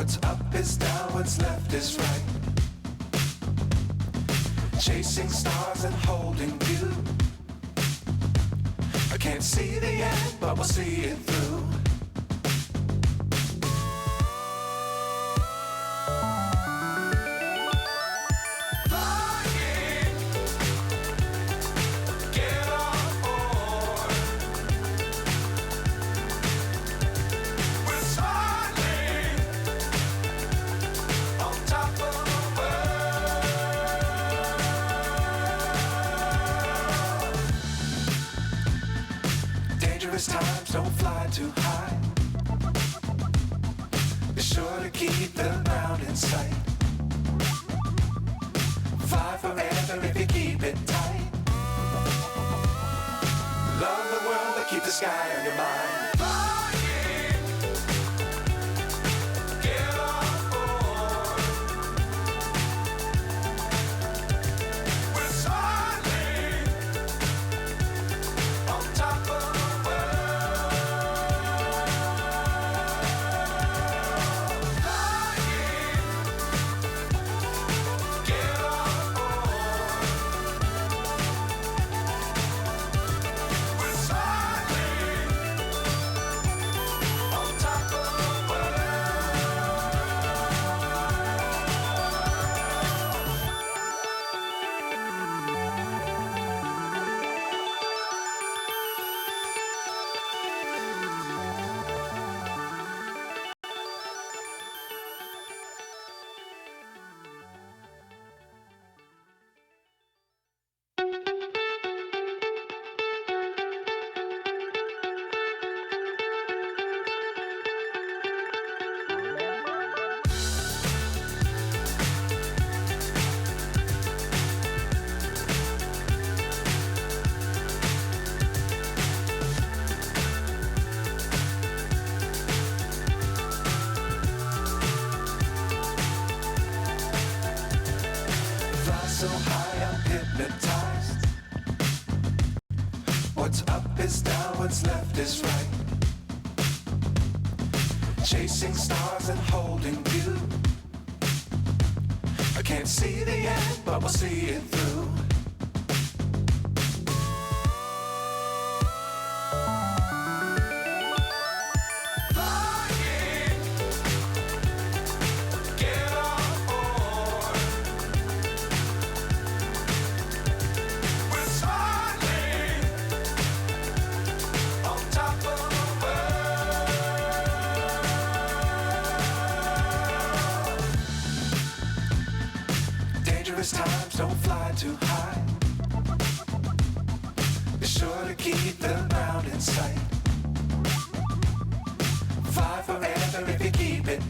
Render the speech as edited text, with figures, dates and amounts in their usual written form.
What's up is down, what's left is right. Chasing stars and holding you. I can't see the end, but we'll see it through. Times don't fly too high. Be sure to keep the ground in sight. Fly forever if you keep it tight. Love the world but keep the sky on your mind. So high I'm hypnotized. What's up is down, what's left is right. Chasing stars and holding you. I can't see the end, but we'll see it through. Times don't fly too high. Be sure to keep the ground in sight. Fly forever if you keep it